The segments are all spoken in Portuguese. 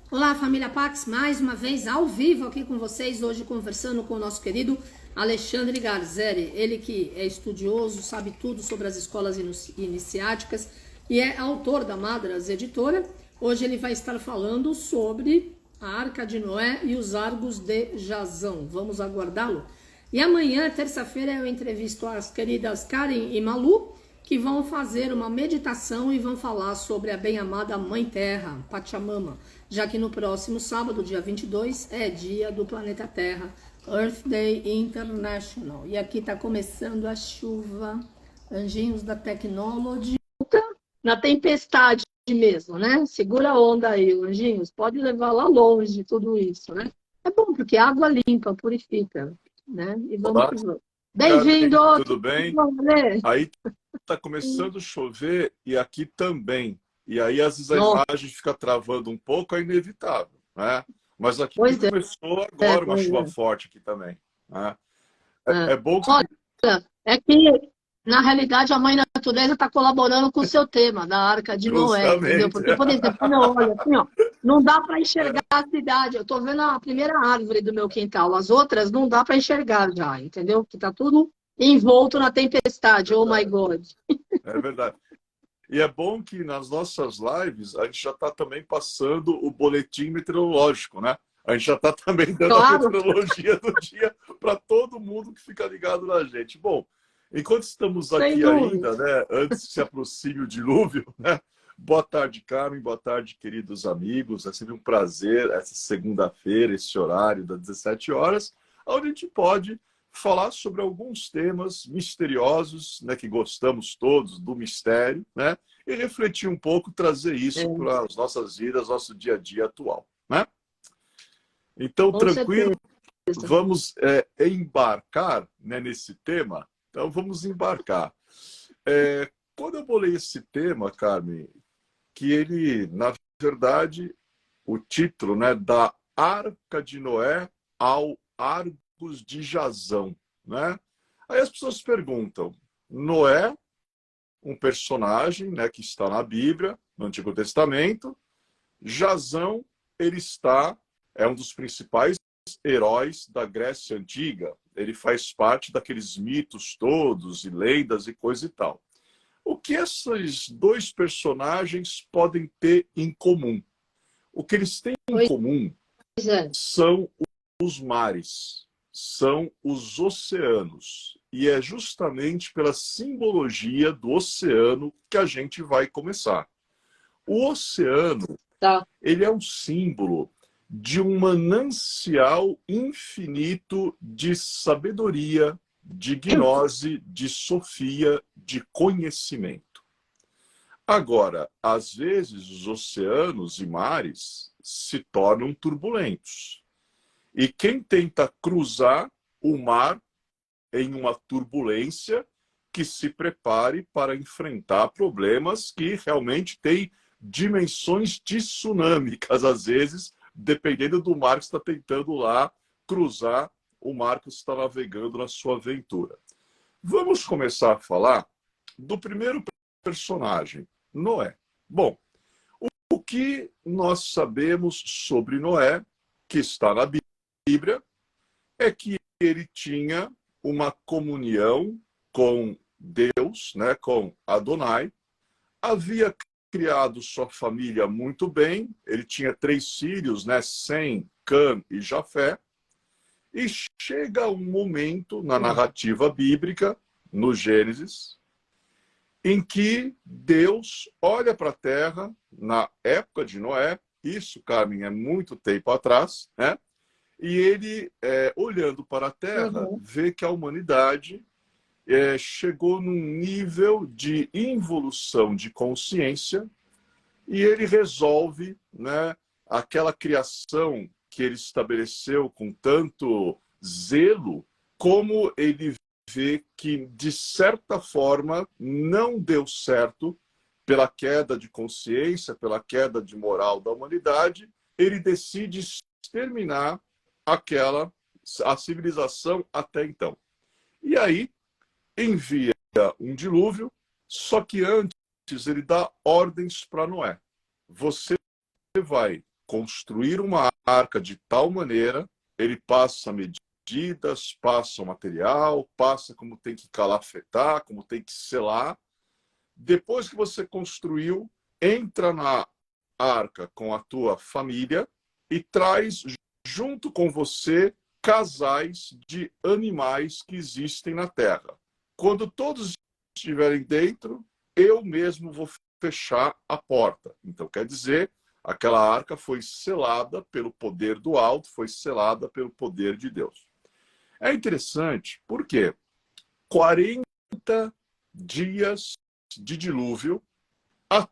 Olá, família Pax, mais uma vez ao vivo aqui com vocês, hoje conversando com o nosso querido Alexandre Garzeri, ele que é estudioso, sabe tudo sobre as escolas iniciáticas e é autor da Madras Editora. Hoje ele vai estar falando sobre a Arca de Noé e os Argos de Jazão. Vamos aguardá-lo. E amanhã, terça-feira, eu entrevisto as queridas Karen e Malu, que vão fazer uma meditação e vão falar sobre a bem-amada Mãe Terra, Pachamama, já que no próximo sábado, dia 22, é dia do planeta Terra, Earth Day International. E aqui está começando a chuva, anjinhos da Technology, na tempestade mesmo, né? Segura a onda aí, anjinhos, pode levar lá longe tudo isso, né? É bom, porque água limpa, purifica, né? E vamos Olá, que vamos. Carmen, Bem-vindo, tudo tudo bem? bom, né? Aí está começando a chover e aqui também. E aí às vezes a Nossa, imagem fica travando um pouco, é inevitável, né? Mas aqui pois começou agora uma pois chuva é. forte aqui também, né? É. É bom que Olha, é que, na realidade, a Mãe Natureza está colaborando com o seu tema, da Arca de Noé, entendeu? justamente. Porque, por exemplo, quando eu olho assim, ó, não dá para enxergar a cidade. Eu estou vendo a primeira árvore do meu quintal, as outras não dá para enxergar já, entendeu? Porque está tudo envolto na tempestade, oh my Verdade, God. é verdade. E é bom que nas nossas lives a gente já está também passando o boletim meteorológico, né? A gente já está também dando a Claro, meteorologia do dia para todo mundo que fica ligado na gente. Bom, enquanto estamos sem aqui dúvida. ainda, né, antes que se aproxime o dilúvio, né? Boa tarde, Carmen, boa tarde, queridos amigos. É sempre um prazer essa segunda-feira, esse horário das 17 horas, onde a gente pode falar sobre alguns temas misteriosos, né, que gostamos todos do mistério, né, e refletir um pouco, trazer isso É, para as nossas vidas, nosso dia a dia atual, né? Então, com tranquilo, certeza. vamos embarcar, né, nesse tema. Então, vamos embarcar. Quando eu bolei esse tema, Carmen, que ele, na verdade, o título, né, da Arca de Noé ao Argos de Jazão, né? Aí as pessoas perguntam, Noé, um personagem, né, que está na Bíblia, no Antigo Testamento, Jazão, ele é um dos principais heróis da Grécia Antiga, ele faz parte daqueles mitos todos e lendas e coisa e tal. O que esses dois personagens podem ter em comum? O que eles têm em Pois comum é. são os mares, são os oceanos. E é justamente pela simbologia do oceano que a gente vai começar. O oceano, Tá. ele é um símbolo de um manancial infinito de sabedoria, de gnose, de sofia, de conhecimento. Agora, às vezes os oceanos e mares se tornam turbulentos. E quem tenta cruzar o mar em uma turbulência, que se prepare para enfrentar problemas que realmente têm dimensões tsunâmicas, às vezes, dependendo do mar que está tentando lá cruzar o mar que você está navegando na sua aventura. Vamos começar a falar do primeiro personagem, Noé. Bom, o que nós sabemos sobre Noé, que está na Bíblia, é que ele tinha uma comunhão com Deus, né, com Adonai, havia criado sua família muito bem, ele tinha 3 filhos, né, Sem, Cã e Jafé, e chega um momento na narrativa bíblica, no Gênesis, em que Deus olha para a terra, na época de Noé, isso, Carmen, é muito tempo atrás, né? E ele, olhando para a Terra, Uhum. vê que a humanidade chegou num nível de involução de consciência e ele resolve, né, aquela criação que ele estabeleceu com tanto zelo, como ele vê que, de certa forma, não deu certo pela queda de consciência, pela queda de moral da humanidade, ele decide exterminar a civilização até então. E aí envia um dilúvio, só que antes ele dá ordens para Noé. Você vai construir uma arca de tal maneira, ele passa medidas, passa o material, passa como tem que calafetar, como tem que selar. Depois que você construiu, entra na arca com a tua família e traz junto com você casais de animais que existem na terra. Quando todos estiverem dentro, eu mesmo vou fechar a porta. Então, quer dizer, aquela arca foi selada pelo poder do alto, foi selada pelo poder de Deus. É interessante porque 40 dias de dilúvio, a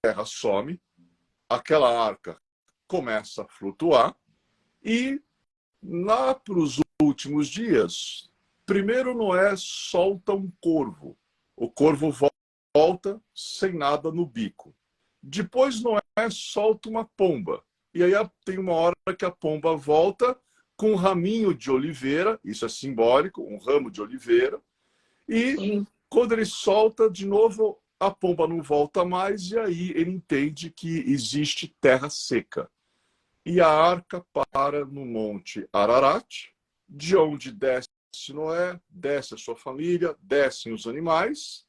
terra some, aquela arca começa a flutuar e lá para os últimos dias, primeiro Noé solta um corvo. O corvo volta sem nada no bico. Depois Noé solta uma pomba. E aí tem uma hora que a pomba volta com um raminho de oliveira, isso é simbólico, um ramo de oliveira. E Sim. Quando ele solta, de novo, a pomba não volta mais, e aí ele entende que existe terra seca. E a arca para no Monte Ararat, de onde desce Noé, desce a sua família, descem os animais.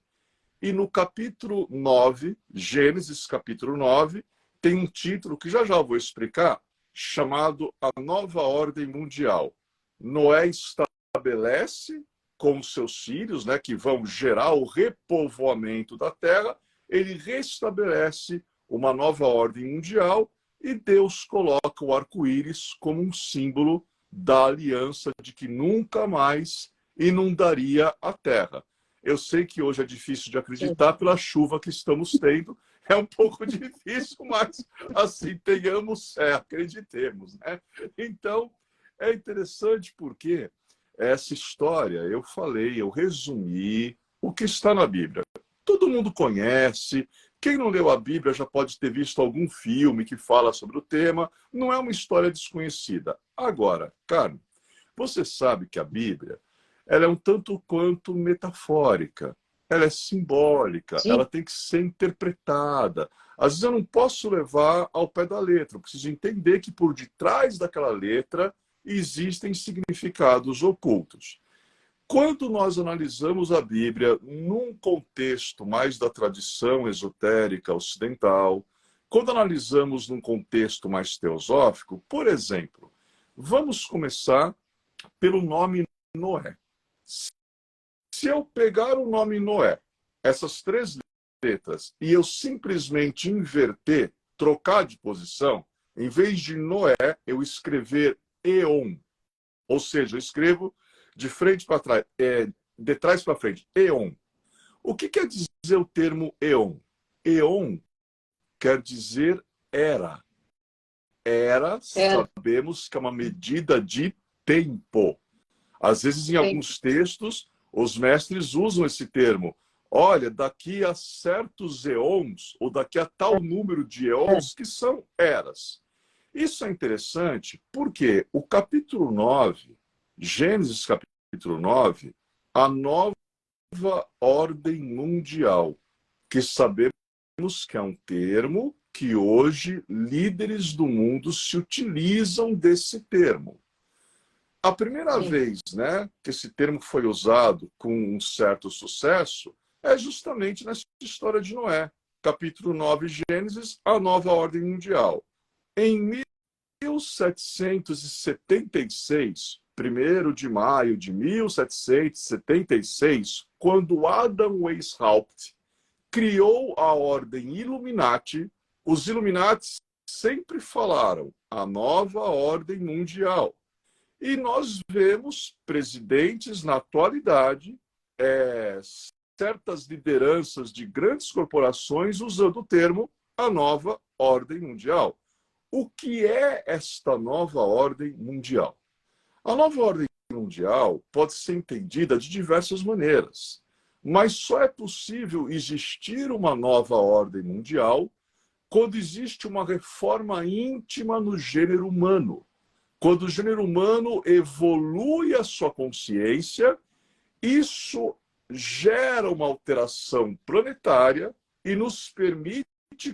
E no capítulo 9, Gênesis capítulo 9, tem um título que já vou explicar, chamado A Nova Ordem Mundial. Noé estabelece com seus filhos, né, que vão gerar o repovoamento da terra, ele restabelece uma nova ordem mundial e Deus coloca o arco-íris como um símbolo da aliança de que nunca mais inundaria a terra. Eu sei que hoje é difícil de acreditar pela chuva que estamos tendo, é um pouco difícil, mas assim, tenhamos fé, acreditemos, né? Então, é interessante porque essa história, eu falei, eu resumi o que está na Bíblia. Todo mundo conhece. Quem não leu a Bíblia já pode ter visto algum filme que fala sobre o tema. Não é uma história desconhecida. Agora, Carmen, você sabe que a Bíblia ela é um tanto quanto metafórica. Ela é simbólica. Sim. Ela tem que ser interpretada. Às vezes eu não posso levar ao pé da letra. Eu preciso entender que por detrás daquela letra existem significados ocultos. Quando nós analisamos a Bíblia num contexto mais da tradição esotérica ocidental, quando analisamos num contexto mais teosófico, por exemplo, vamos começar pelo nome Noé. Se eu pegar o nome Noé, essas 3 letras, e eu simplesmente inverter, trocar de posição, em vez de Noé, eu escrever Eon, ou seja, eu escrevo de frente para trás, de trás para frente, Eon. O que quer dizer o termo Eon? Eon quer dizer era. Era, sabemos que é uma medida de tempo. Às vezes, em alguns textos, os mestres usam esse termo. Olha, daqui a certos eons, ou daqui a tal número de eons, que são eras. Isso é interessante porque o capítulo 9, Gênesis capítulo 9, a nova ordem mundial, que sabemos que é um termo que hoje líderes do mundo se utilizam desse termo. A primeira vez, né, que esse termo foi usado com um certo sucesso é justamente nessa história de Noé. Capítulo 9, Gênesis, a nova ordem mundial. Em 1776, 1º de maio de 1776, quando Adam Weishaupt criou a ordem Illuminati, os Illuminati sempre falaram a nova ordem mundial. E nós vemos presidentes na atualidade, certas lideranças de grandes corporações usando o termo a nova ordem mundial. O que é esta nova ordem mundial? A nova ordem mundial pode ser entendida de diversas maneiras, mas só é possível existir uma nova ordem mundial quando existe uma reforma íntima no gênero humano. Quando o gênero humano evolui a sua consciência, isso gera uma alteração planetária e nos permite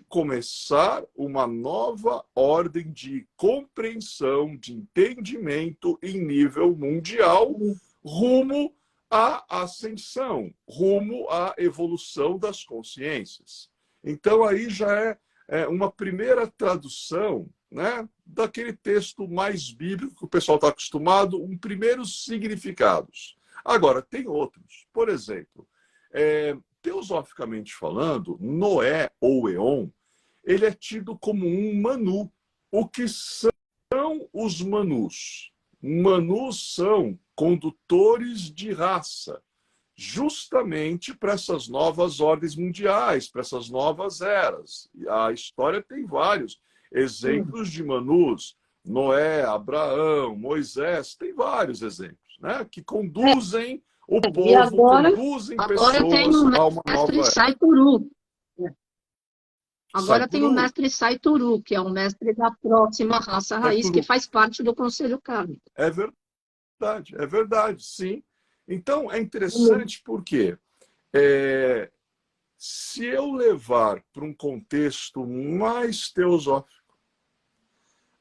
começar uma nova ordem de compreensão, de entendimento em nível mundial, rumo à ascensão, rumo à evolução das consciências. Então, aí já é uma primeira tradução, né, daquele texto mais bíblico que o pessoal está acostumado, um primeiros significados. Agora, tem outros. Por exemplo, teosoficamente falando, Noé ou Eon, ele é tido como um Manu. O que são os Manus? Manus são condutores de raça, justamente para essas novas ordens mundiais, para essas novas eras. A história tem vários exemplos de Manus. Noé, Abraão, Moisés, tem vários exemplos, né, que conduzem o povo, E agora, conduzem agora tem pessoas o a uma mestre nova era. Saituru. Agora tem o Saituru, mestre Saituru, que é o mestre da próxima raça raiz, que Saituru. faz parte do Conselho Kármico. É verdade, sim. Então, é interessante porque se eu levar para um contexto mais teosófico,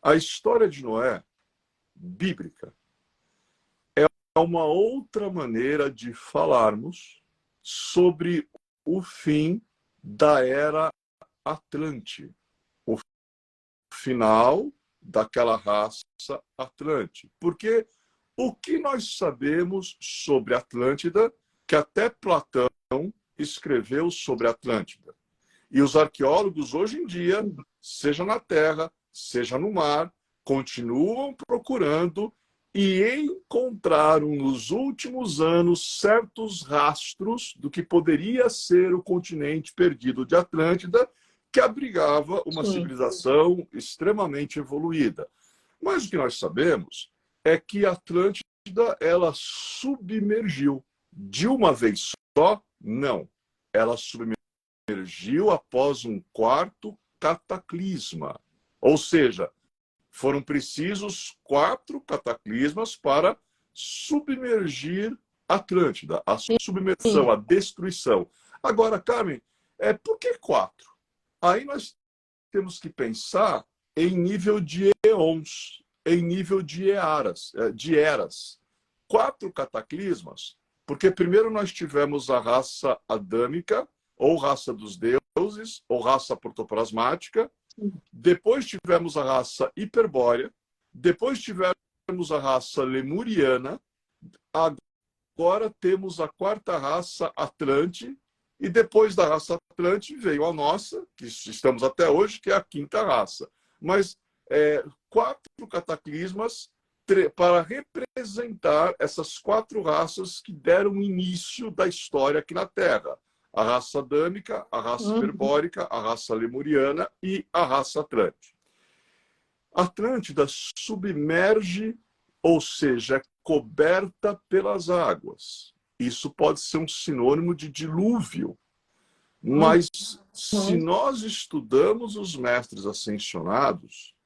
a história de Noé, bíblica, é uma outra maneira de falarmos sobre o fim da era Atlante, o final daquela raça Atlante. Porque o que nós sabemos sobre Atlântida, que até Platão escreveu sobre Atlântida. E os arqueólogos hoje em dia, seja na terra, seja no mar, continuam procurando e encontraram nos últimos anos certos rastros do que poderia ser o continente perdido de Atlântida, que abrigava uma civilização extremamente evoluída. Mas o que nós sabemos é que a Atlântida ela submergiu. De uma vez só, não. Ela submergiu após um quarto cataclisma. Ou seja, foram precisos 4 cataclismas para submergir Atlântida. A submersão, a destruição. Agora, Carmen, por que 4? Aí nós temos que pensar em nível de eons, em nível de eras. 4 cataclismas, porque primeiro nós tivemos a raça adâmica, ou raça dos deuses, ou raça protoplasmática, depois tivemos a raça hiperbórea, depois tivemos a raça lemuriana, agora temos a 4ª raça Atlante, e depois da raça Atlante veio a nossa, que estamos até hoje, que é a 5ª raça. Mas 4 cataclismas para representar essas 4 raças que deram início da história aqui na Terra. A raça adâmica, a raça hiperbórica, a raça lemuriana e a raça Atlante. Atlântida submerge, ou seja, é coberta pelas águas. Isso pode ser um sinônimo de dilúvio. Mas se nós estudamos os mestres ascensionados,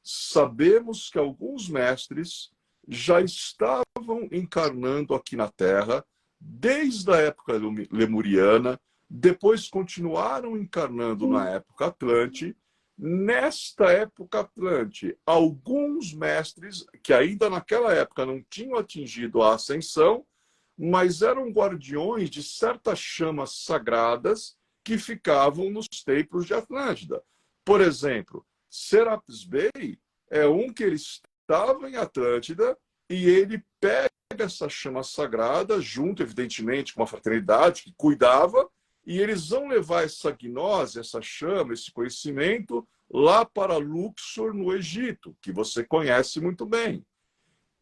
sabemos que alguns mestres já estavam encarnando aqui na Terra desde a época lemuriana, depois continuaram encarnando na época Atlante. Nesta época Atlante, alguns mestres que ainda naquela época não tinham atingido a ascensão, mas eram guardiões de certas chamas sagradas que ficavam nos templos de Atlântida. Por exemplo, Serapis Bey é um que ele estava em Atlântida e ele pega essa chama sagrada, junto, evidentemente, com a fraternidade que cuidava, e eles vão levar essa gnose, essa chama, esse conhecimento, lá para Luxor, no Egito, que você conhece muito bem.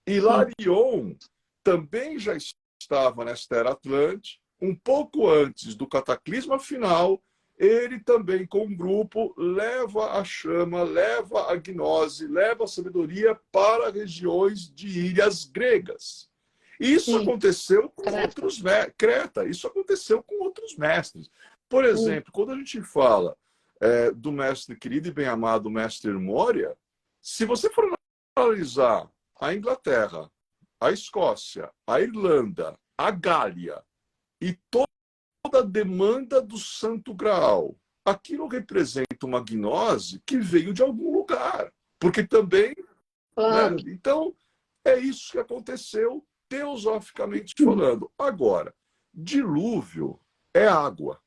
Hilarion também já estava nesta era Atlante, um pouco antes do cataclisma final. Ele também, com um grupo, leva a chama, leva a gnose, leva a sabedoria para regiões de ilhas gregas. Isso aconteceu com outros mestres. Creta, isso aconteceu com outros mestres. Por exemplo, quando a gente fala do mestre querido e bem-amado mestre Moria, se você for analisar a Inglaterra, a Escócia, a Irlanda, a Gália e toda a demanda do Santo Graal aquilo representa uma gnose que veio de algum lugar. Porque também, Claro. né? Então, é isso que aconteceu, teosoficamente falando. Agora, dilúvio é água.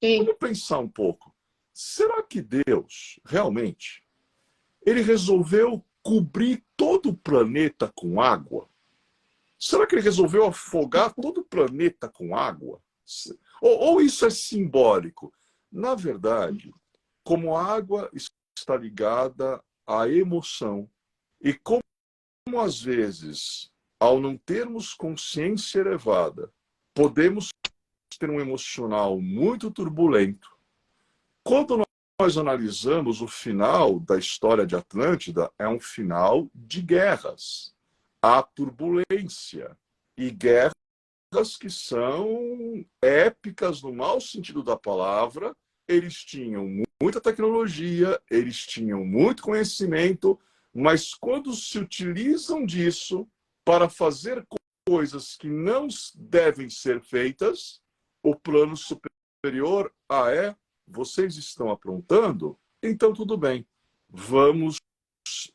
Sim. Vamos pensar um pouco. Será que Deus, realmente, ele resolveu cobrir todo o planeta com água? Será que ele resolveu afogar todo o planeta com água? Ou isso é simbólico? Na verdade, como a água está ligada à emoção, e como às vezes, ao não termos consciência elevada, podemos ter um emocional muito turbulento, quando nós analisamos o final da história de Atlântida, é um final de guerras. Há turbulência. E guerras que são épicas no mau sentido da palavra. Eles tinham muita tecnologia, eles tinham muito conhecimento, mas quando se utilizam disso para fazer coisas que não devem ser feitas, o plano superior vocês estão aprontando? Então tudo bem, vamos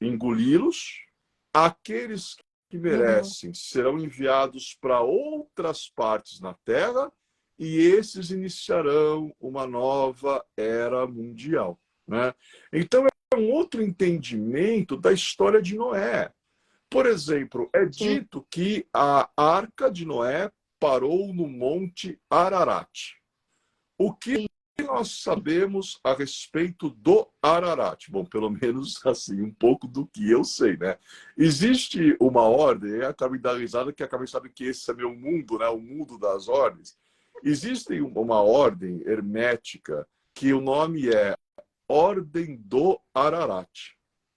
engoli-los. Aqueles que merecem serão enviados para outras partes na Terra e esses iniciarão uma nova era mundial, né? Então é um outro entendimento da história de Noé. Por exemplo, é dito que a arca de Noé parou no Monte Ararat. O que nós sabemos a respeito do Ararat? Bom, pelo menos assim, um pouco do que eu sei, né? Existe uma ordem, acabei de dar risada, que acabei sabendo que esse é meu mundo, né? O mundo das ordens. Existe uma ordem hermética que o nome é Ordem do Ararat.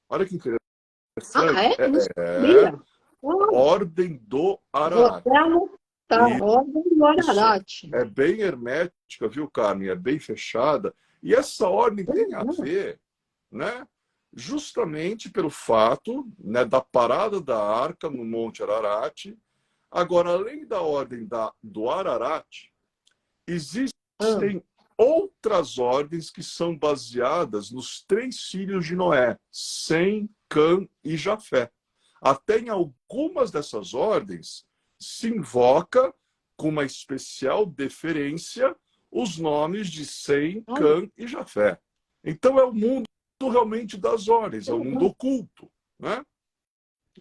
Olha que interessante. Ah, é? Não sabia. Ordem do Vou Ararat. até anotar. Ordem do Ararat. É bem hermética, viu, Carmen? É bem fechada. E essa ordem tem a ver, né, justamente pelo fato, né, da parada da arca no Monte Ararat. Agora, além da ordem do Ararat, existem outras ordens que são baseadas nos 3 filhos de Noé, Sem, Cã e Jafé. Até em algumas dessas ordens se invoca com uma especial deferência os nomes de Sem, Cã e Jafé. Então é o mundo realmente das ordens, é o mundo oculto, né?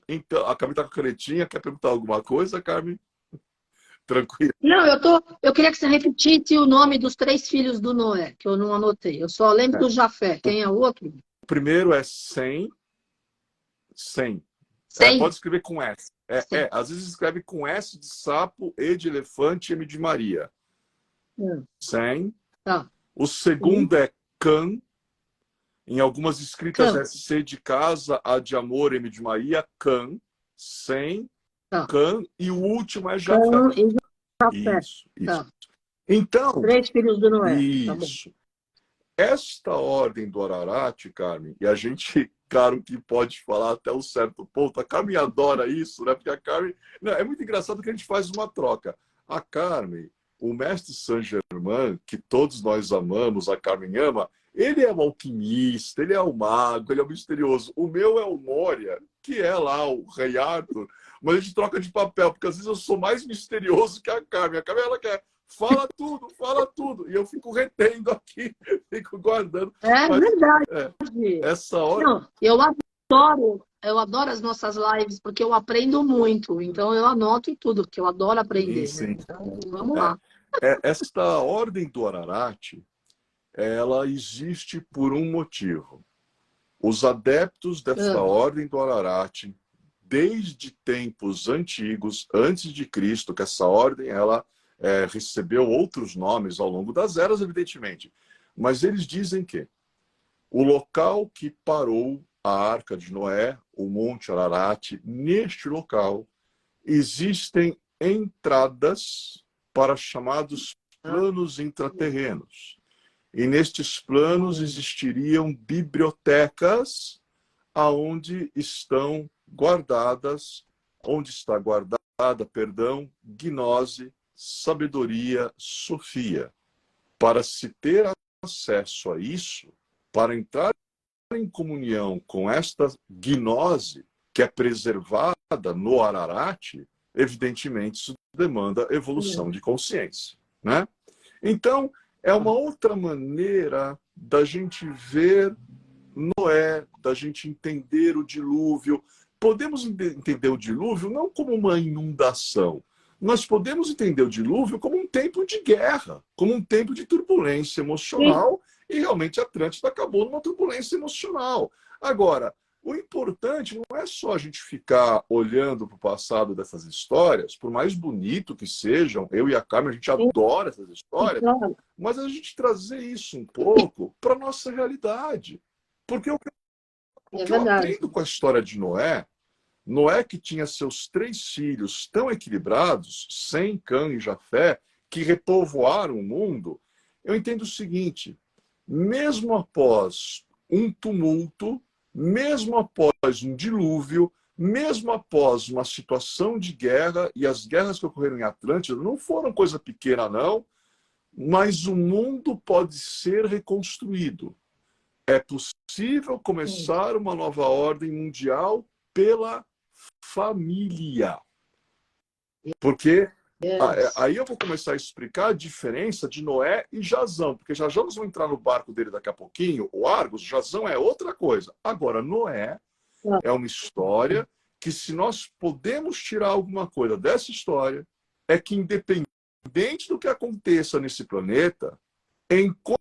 Então, a Carmen está com a canetinha, quer perguntar alguma coisa, Carmen? Tranquilo. Não, eu queria que você repetisse o nome dos 3 filhos do Noé, que eu não anotei. Eu só lembro do Jafé. Quem é o outro? O primeiro é Sem. Pode escrever com S. Às vezes escreve com S de sapo, E de elefante, M de Maria. Sem. Tá. O segundo é Cã. Em algumas escritas é C de casa, A de amor, M de Maria, Cã. Sem. Cã. E o último é Jafé. Isso. Tá. Então, 3 filhos do Noé. Isso. Esta ordem do Ararat, Carmen, e a gente, claro que pode falar até um certo ponto, a Carmen adora isso, né? Porque a Carmen... Não, é muito engraçado que a gente faz uma troca. A Carmen, o mestre Saint-Germain, que todos nós amamos, a Carmen ama, ele é o alquimista, ele é o mago, ele é o misterioso. O meu é o Moria, que é lá o Rei Arthur, mas a gente troca de papel, porque às vezes eu sou mais misterioso que a Carmen. A Carmen, ela quer... Fala tudo. E eu fico retendo aqui, fico guardando. Mas, verdade. Essa hora... Não, eu adoro as nossas lives, porque eu aprendo muito. Então, eu anoto tudo, porque eu adoro aprender. Sim. Né? Então, vamos lá. Esta ordem do Ararat, ela existe por um motivo. Os adeptos desta ordem do Ararat, desde tempos antigos, antes de Cristo, que essa ordem, ela... recebeu outros nomes ao longo das eras, evidentemente. Mas eles dizem que o local que parou a Arca de Noé, o Monte Ararat, neste local existem entradas para chamados planos intraterrenos. E nestes planos existiriam bibliotecas onde está guardada, gnose, sabedoria, Sofia. para se ter acesso a isso, para entrar em comunhão com esta gnose que é preservada no Ararat, evidentemente isso demanda evolução de consciência, né? Então, é uma outra maneira da gente ver Noé, da gente entender o dilúvio. Podemos entender o dilúvio não como uma inundação. Nós podemos entender o dilúvio como um tempo de guerra, como um tempo de turbulência emocional, e realmente a Atlântida acabou numa turbulência emocional. Agora, o importante não é só a gente ficar olhando para o passado dessas histórias, por mais bonito que sejam, eu e a Carmen, a gente adora essas histórias, mas a gente trazer isso um pouco para a nossa realidade. Porque o que eu aprendo com a história de Noé, Noé que tinha seus 3 filhos tão equilibrados, Sem, Cã e Jafé, que repovoaram o mundo, eu entendo o seguinte: mesmo após um tumulto, mesmo após um dilúvio, mesmo após uma situação de guerra, e as guerras que ocorreram em Atlântida não foram coisa pequena, não, mas o mundo pode ser reconstruído. É possível começar uma nova ordem mundial pela família. Porque aí eu vou começar a explicar a diferença de Noé e Jazão, porque já vamos entrar no barco dele daqui a pouquinho, o Argos. Jazão é outra coisa. Agora, Noé é uma história que, se nós podemos tirar alguma coisa dessa história, é que independente do que aconteça nesse planeta, enquanto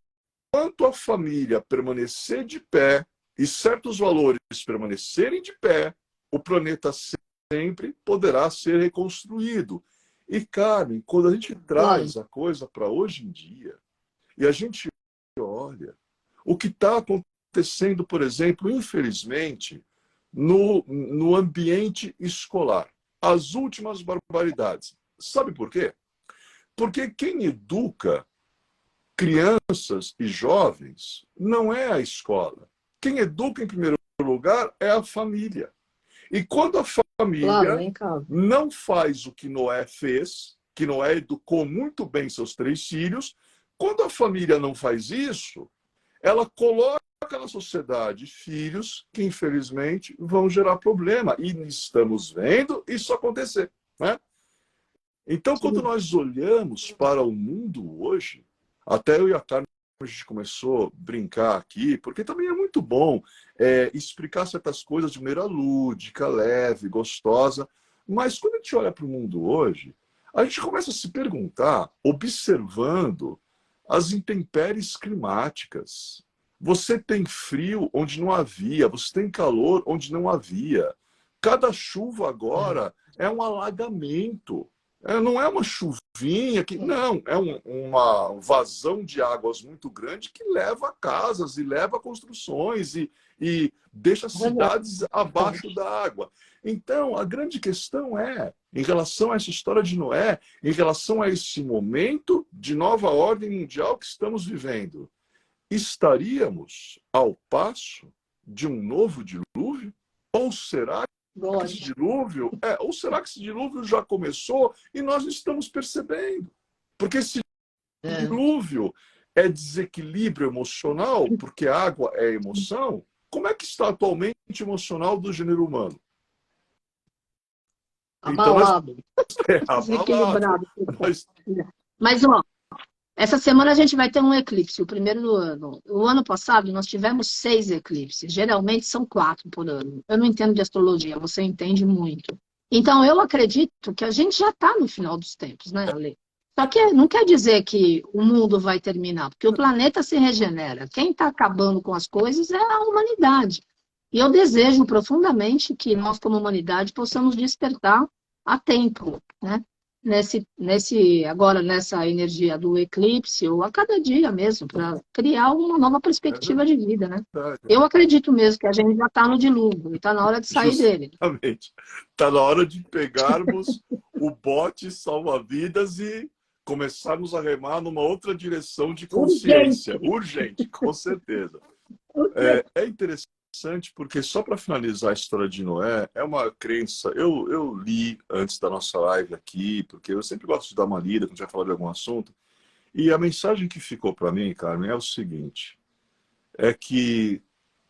a família permanecer de pé e certos valores permanecerem de pé, o planeta sempre poderá ser reconstruído. E, Carmen, quando a gente traz a coisa para hoje em dia, e a gente olha o que está acontecendo, por exemplo, infelizmente, no ambiente escolar, as últimas barbaridades. Sabe por quê? Porque quem educa crianças e jovens não é a escola. Quem educa, em primeiro lugar, é a família. E quando a família não faz o que Noé fez, que Noé educou muito bem seus 3 filhos, quando a família não faz isso, ela coloca na sociedade filhos que, infelizmente, vão gerar problema. E estamos vendo isso acontecer, né? Então, quando nós olhamos para o mundo hoje, até eu e a Carmen, a gente começou a brincar aqui, porque também é muito bom explicar certas coisas de maneira lúdica, leve, gostosa. Mas quando a gente olha para o mundo hoje, a gente começa a se perguntar, observando as intempéries climáticas. Você tem frio onde não havia, você tem calor onde não havia. Cada chuva agora é um alagamento. Não é uma chuvinha, não, é uma vazão de águas muito grande que leva casas e leva construções e deixa cidades abaixo da água. Então, a grande questão em relação a essa história de Noé, em relação a esse momento de nova ordem mundial que estamos vivendo, estaríamos ao passo de um novo dilúvio? Ou será que esse dilúvio, ou será que esse dilúvio já começou e nós não estamos percebendo? Porque esse dilúvio é desequilíbrio emocional, porque a água é emoção. Como é que está atualmente o emocional do gênero humano? Abalado. Então, desequilibrado. Mas, ó, essa semana a gente vai ter um eclipse, o primeiro do ano. O ano passado nós tivemos 6 eclipses, geralmente são 4 por ano. Eu não entendo de astrologia, você entende muito. Então eu acredito que a gente já está no final dos tempos, né, Ale? Só que não quer dizer que o mundo vai terminar, porque o planeta se regenera. Quem está acabando com as coisas é a humanidade. E eu desejo profundamente que nós, como humanidade, possamos despertar a tempo, né? Agora nessa energia do eclipse, ou a cada dia mesmo, para criar uma nova perspectiva de vida, né? Eu acredito mesmo que a gente já está no dilúvio e está na hora de sair dele. Exatamente. Está na hora de pegarmos o bote salva-vidas e começarmos a remar numa outra direção de consciência. Urgente, com certeza. É interessante porque, só para finalizar a história de Noé, é uma crença. Eu li antes da nossa live aqui, porque eu sempre gosto de dar uma lida quando a gente vai falar de algum assunto, E a mensagem que ficou para mim, Carmen, é o seguinte, é que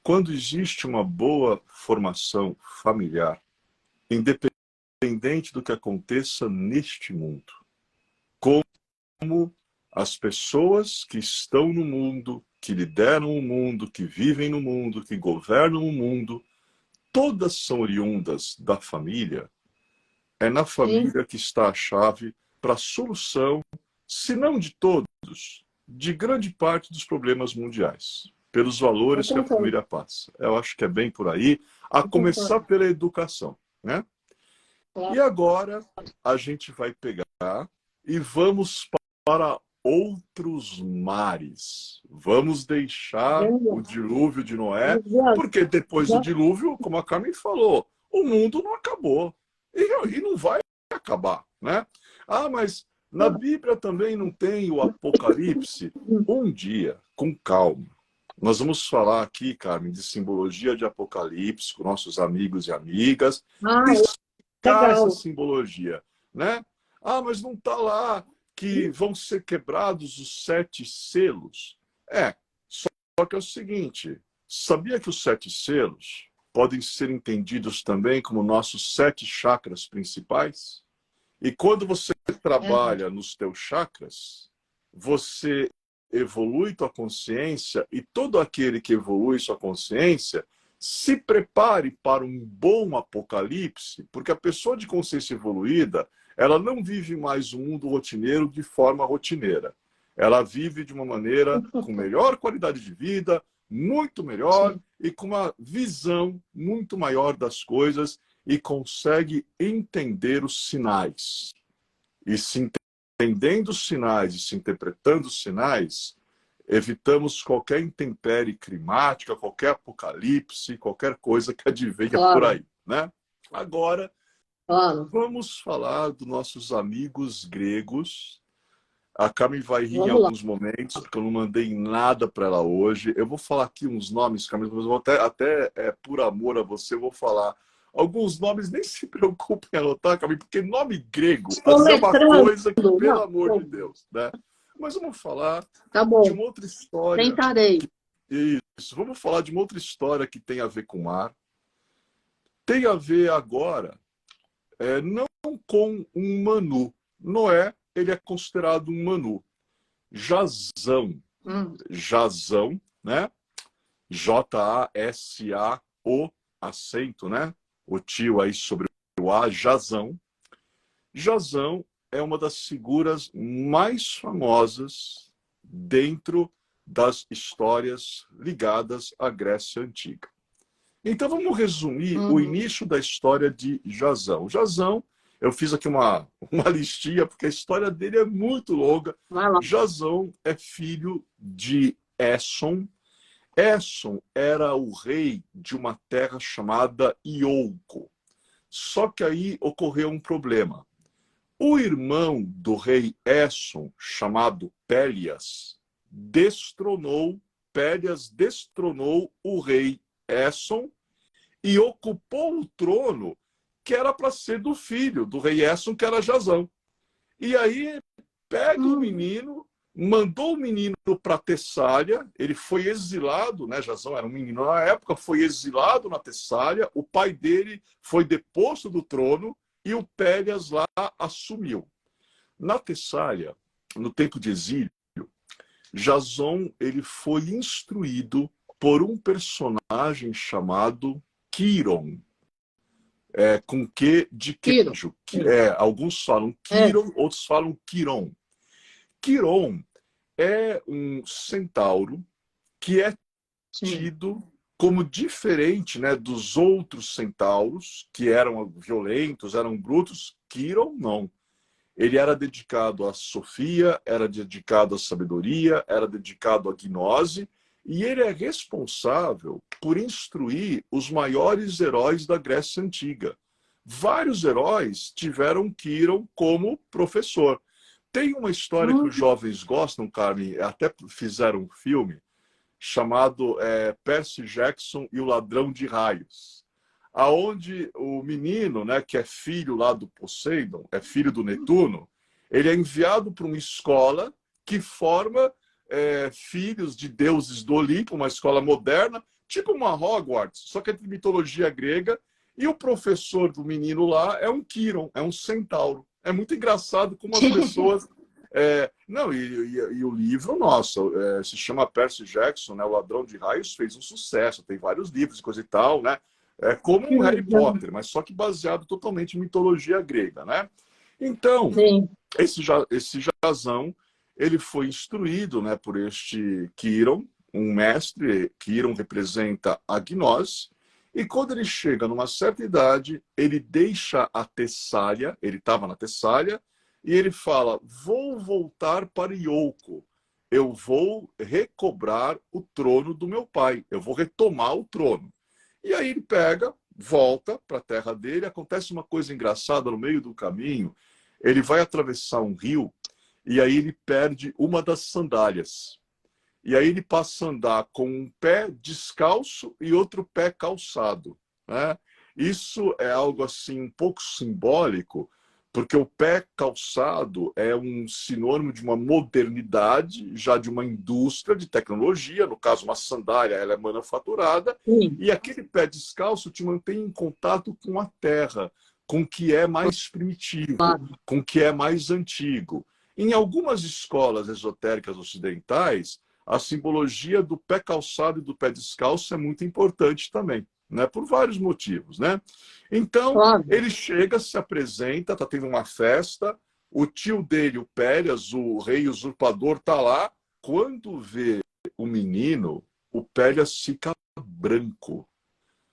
quando existe uma boa formação familiar, independente do que aconteça neste mundo, como as pessoas que estão no mundo, que lideram o mundo, que vivem no mundo, que governam o mundo, todas são oriundas da família. É na família que está a chave para a solução, se não de todos, de grande parte dos problemas mundiais, pelos valores que a família passa. Eu acho que é bem por aí, a começar pela educação, né? E agora a gente vai pegar e vamos para outros mares. Vamos deixar o dilúvio de Noé, porque depois do dilúvio, como a Carmen falou, o mundo não acabou. E não vai acabar, né? Ah, mas na Bíblia também não tem o Apocalipse? Um dia, com calma. Nós vamos falar aqui, Carmen, de simbologia de Apocalipse com nossos amigos e amigas. Explicar essa simbologia, né? Ah, mas não está lá que vão ser quebrados os 7 selos. Só que é o seguinte, sabia que os 7 selos podem ser entendidos também como nossos 7 chakras principais? E quando você trabalha nos teus chakras, você evolui tua consciência, e todo aquele que evolui sua consciência se prepare para um bom apocalipse, porque a pessoa de consciência evoluída, ela não vive mais um mundo rotineiro de forma rotineira. Ela vive de uma maneira com melhor qualidade de vida, muito melhor, e com uma visão muito maior das coisas, e consegue entender os sinais. E se entendendo os sinais e se interpretando os sinais, evitamos qualquer intempérie climática, qualquer apocalipse, qualquer coisa que advenha por aí, né? Agora, vamos falar dos nossos amigos gregos. A Carmen vai rir em alguns momentos, porque eu não mandei nada para ela hoje. Eu vou falar aqui uns nomes, Carmen, mas eu vou até por amor a você, eu vou falar alguns nomes, nem se preocupem em anotar, Carmen, porque nome grego é uma coisa que, pelo amor de Deus, né? Mas vamos falar de uma outra história. Tentarei. Isso, vamos falar de uma outra história que tem a ver com o mar. Tem a ver agora, não com um Manu. Noé, ele é considerado um Manu. Jazão. Jazão, né? J-A-S-A-O, acento, né? O tio aí sobre o A, Jazão. Jazão é uma das figuras mais famosas dentro das histórias ligadas à Grécia Antiga. Então vamos resumir o início da história de Jazão. Jazão, eu fiz aqui uma listinha, porque a história dele é muito longa. Jazão é filho de Esson. Esson era o rei de uma terra chamada Iolco. Só que aí ocorreu um problema. O irmão do rei Esson, chamado Pélias, destronou o rei Esson e ocupou o trono que era para ser do filho do rei Esson, que era Jazão. E aí pega o menino, mandou o menino para Tessália, ele foi exilado, né? Jazão era um menino na época, foi exilado na Tessália, o pai dele foi deposto do trono e o Pélias lá assumiu. Na Tessália, no tempo de exílio, Jazão ele foi instruído por um personagem chamado Quiron. Com Q de queijo. Alguns falam Quiron, outros falam Quiron. Quiron é um centauro que é tido como diferente, né, dos outros centauros, que eram violentos, eram brutos. Quiron não. Ele era dedicado à sofia, era dedicado à sabedoria, era dedicado à gnose, e ele é responsável por instruir os maiores heróis da Grécia Antiga. Vários heróis tiveram Quiron como professor. Tem uma história que os jovens gostam, Carmen, até fizeram um filme, chamado Percy Jackson e o Ladrão de Raios, aonde o menino, né, que é filho lá do Poseidon, é filho do Netuno, ele é enviado para uma escola que forma filhos de deuses do Olimpo, uma escola moderna, tipo uma Hogwarts, só que é de mitologia grega, e o professor do menino lá é um Quiron, é um centauro. É muito engraçado como as pessoas... não, e o livro, nossa, se chama Percy Jackson, né? O Ladrão de Raios, fez um sucesso, tem vários livros e coisa e tal, né? É como um Harry Potter, mas só que baseado totalmente em mitologia grega, né? Então, Sim. esse Jazão, ele foi instruído, né, por este Quiron, um mestre. Quiron representa a gnose, e quando ele chega numa certa idade, ele deixa a Tessália, ele estava na Tessália, e ele fala: vou voltar para Iolco, eu vou recobrar o trono do meu pai, eu vou retomar o trono. E aí ele pega, volta para a terra dele, acontece uma coisa engraçada no meio do caminho, ele vai atravessar um rio, e aí ele perde uma das sandálias. E aí ele passa a andar com um pé descalço e outro pé calçado, né? Isso é algo assim um pouco simbólico, porque o pé calçado é um sinônimo de uma modernidade, já de uma indústria de tecnologia. No caso, uma sandália, ela é manufaturada. Sim. E aquele pé descalço te mantém em contato com a terra, com o que é mais primitivo, com o que é mais antigo. Em algumas escolas esotéricas ocidentais, a simbologia do pé calçado e do pé descalço é muito importante também, né? Por vários motivos, né? Então, ele chega, se apresenta, está tendo uma festa, o tio dele, o Pélias, o rei usurpador, está lá. Quando vê o menino, o Pélias fica branco.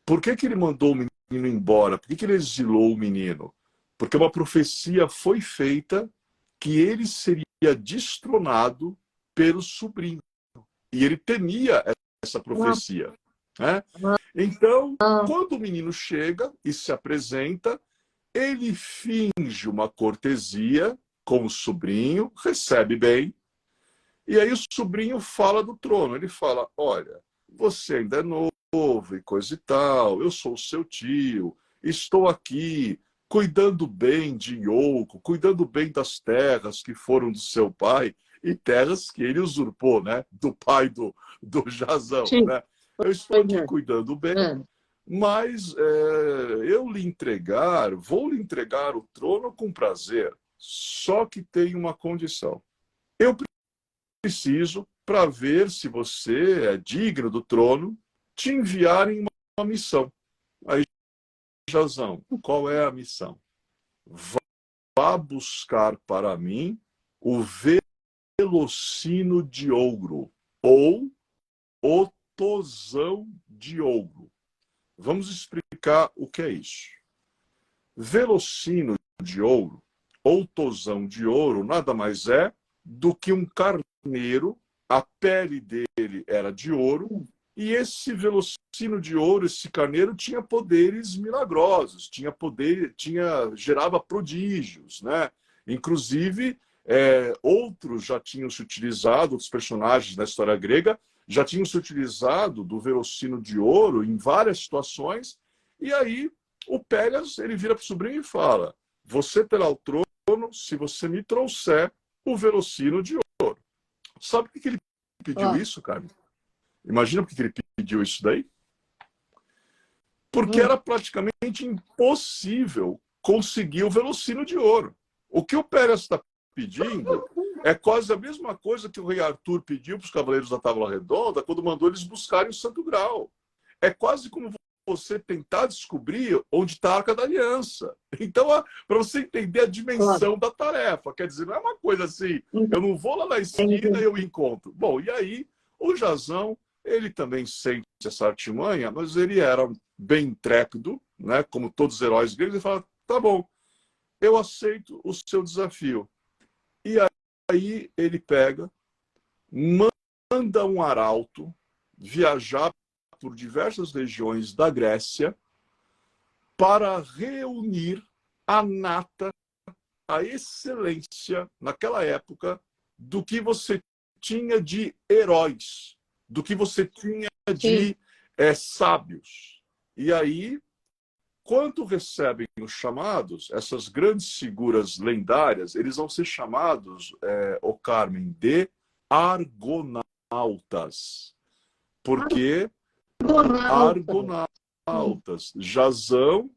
Por que ele mandou o menino embora? Por que ele exilou o menino? Porque uma profecia foi feita que ele seria destronado pelo sobrinho. E ele temia essa profecia, né? Então, quando o menino chega e se apresenta, ele finge uma cortesia com o sobrinho, recebe bem, e aí o sobrinho fala do trono. Ele fala: olha, você ainda é novo e coisa e tal, eu sou o seu tio, estou aqui cuidando bem de Iolco, cuidando bem das terras que foram do seu pai, e terras que ele usurpou, né? Do pai do Jazão, né? Eu estou aqui cuidando bem, mas vou lhe entregar o trono com prazer, só que tem uma condição. Eu preciso, para ver se você é digno do trono, te enviarem uma missão. Aí, Jazão, qual é a missão? Vá buscar para mim o velocino de ouro, ou o tosão de ouro. Vamos explicar o que é isso. Velocino de ouro, ou tosão de ouro, nada mais é do que um carneiro. A pele dele era de ouro, e esse velocino de ouro, esse carneiro, tinha poderes milagrosos, gerava prodígios, né? Inclusive, outros já tinham se utilizado, outros personagens da história grega já tinham se utilizado do velocino de ouro em várias situações. E aí o Pélias, ele vira para o sobrinho e fala: você terá o trono se você me trouxer o velocino de ouro. Sabe por que ele pediu isso, cara? Imagina por que ele pediu isso daí? Porque era praticamente impossível conseguir o velocino de ouro. O que o Pélias está pedindo é quase a mesma coisa que o rei Arthur pediu para os Cavaleiros da Távola Redonda quando mandou eles buscarem o Santo Graal. É quase como você tentar descobrir onde está a Arca da Aliança. Então, para você entender a dimensão da tarefa. Quer dizer, não é uma coisa assim, eu não vou lá na esquina e eu encontro. Bom, e aí o Jazão, ele também sente essa artimanha, mas ele era bem intrépido, né? Como todos os heróis gregos, ele fala: tá bom, eu aceito o seu desafio. E aí ele pega, manda um arauto viajar por diversas regiões da Grécia para reunir a nata, a excelência, naquela época, do que você tinha de heróis, do que você tinha de sábios. E aí Quando recebem os chamados, essas grandes figuras lendárias, eles vão ser chamados, o Carmen, de argonautas. Porque argonautas. Jazão,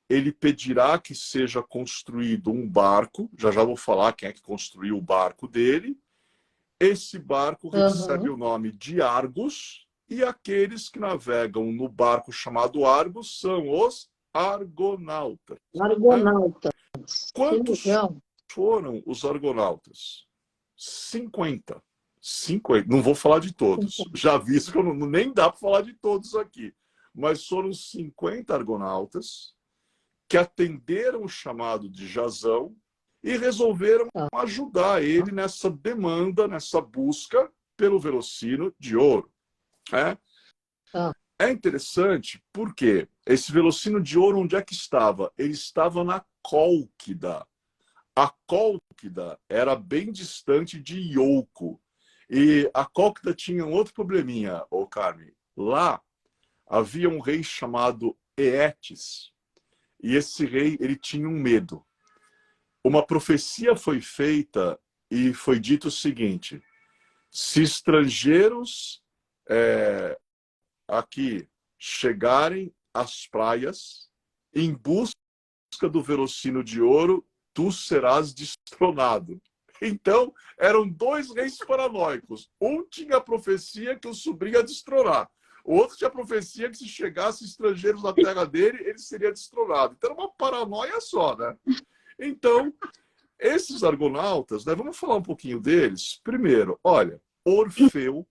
ele pedirá que seja construído um barco. Já já vou falar quem é que construiu o barco dele. Esse barco recebe o nome de Argos, e aqueles que navegam no barco chamado Argos são os argonautas. Argonautas. Quantos foram os argonautas? 50. 50. Não vou falar de todos. Já vi isso que eu nem dá para falar de todos aqui. Mas foram 50 argonautas que atenderam o chamado de Jazão e resolveram ajudar ele nessa demanda, nessa busca pelo velocino de ouro. É interessante porque esse velocino de ouro, onde é que estava? Ele estava na Cólquida. A Cólquida era bem distante de Iolco. E a Cólquida tinha um outro probleminha, Carmen. Lá havia um rei chamado Eetes. E esse rei, ele tinha um medo. Uma profecia foi feita e foi dito o seguinte: se estrangeiros aqui chegarem às praias em busca do velocino de ouro, tu serás destronado. Então, eram dois reis paranoicos. Um tinha a profecia que o sobrinho ia destronar. O outro tinha a profecia que se chegasse estrangeiros na terra dele, ele seria destronado. Então, era uma paranoia só, né? Então, esses argonautas, né, vamos falar um pouquinho deles. Primeiro, olha, Orfeu,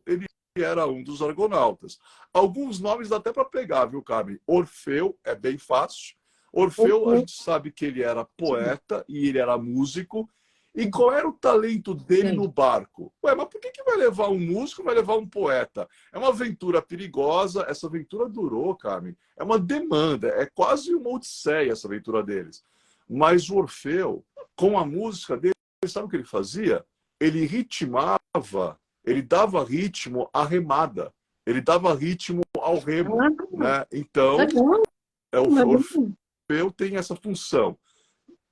ele era um dos argonautas. Alguns nomes dá até para pegar, viu, Carmen? Orfeu é bem fácil. Orfeu, a gente sabe que ele era poeta e ele era músico. E qual era o talento dele no barco? Ué, mas por que vai levar um músico, vai levar um poeta? É uma aventura perigosa. Essa aventura durou, Carmen. É uma demanda, é quase uma odisseia essa aventura deles. Mas o Orfeu, com a música dele, sabe o que ele fazia? Ele ritmava, ele dava ritmo à remada. Ele dava ritmo ao remo. Né? Então, o Orfeu tem essa função.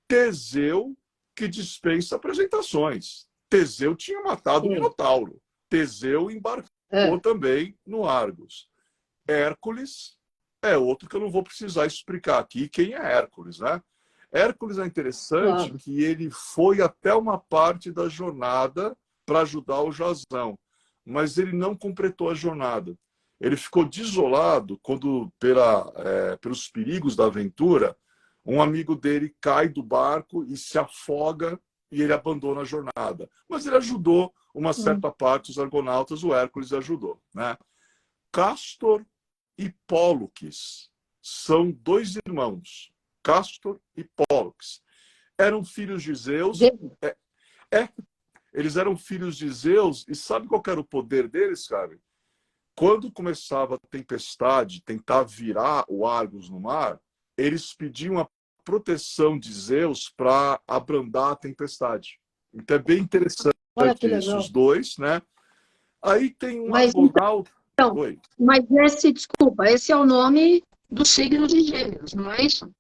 Teseu, que dispensa apresentações. Teseu tinha matado o Minotauro. Teseu embarcou também no Argos. Hércules é outro que eu não vou precisar explicar aqui quem é Hércules, né? Hércules é interessante que ele foi até uma parte da jornada para ajudar o Jazão, mas ele não completou a jornada. Ele ficou desolado quando, pelos perigos da aventura, um amigo dele cai do barco e se afoga e ele abandona a jornada. Mas ele ajudou uma certa parte dos argonautas, o Hércules ajudou. Né? Castor e Pólux são dois irmãos. Castor e Pólux. Eram filhos de Zeus. Eles eram filhos de Zeus e sabe qual era o poder deles, cara? Quando começava a tempestade, tentar virar o Argos no mar, eles pediam a proteção de Zeus para abrandar a tempestade. Então é bem interessante isso, os dois, né? Aí tem um argonauta... Mas esse é o nome do signo de Gêmeos, não é isso?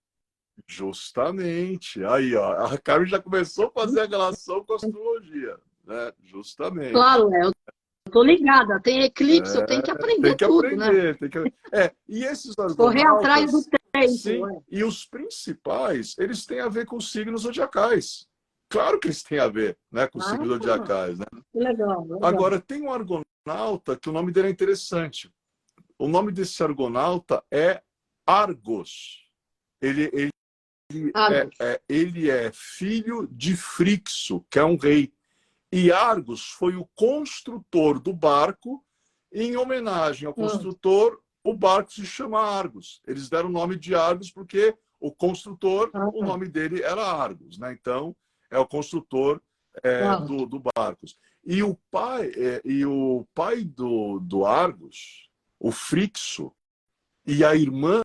Justamente. Aí, ó, a Carmen já começou a fazer a relação com a astrologia, né? Justamente. Claro, eu tô ligada. Tem eclipse, eu tenho que aprender tudo, né? E esses argonautas... Correr atrás do tempo. Sim, e os principais, eles têm a ver com os signos zodiacais. Claro que eles têm a ver, né, com os signos zodiacais, né? Legal. Agora, tem um argonauta que o nome dele é interessante. O nome desse argonauta é Argos. Ele é filho de Frixo, que é um rei. E Argos foi o construtor do barco. E, em homenagem ao construtor, o barco se chama Argos. Eles deram o nome de Argos porque o construtor, o nome dele era Argos. Né? Então, é o construtor do Barcos. E o pai do Argos, o Frixo, e a irmã,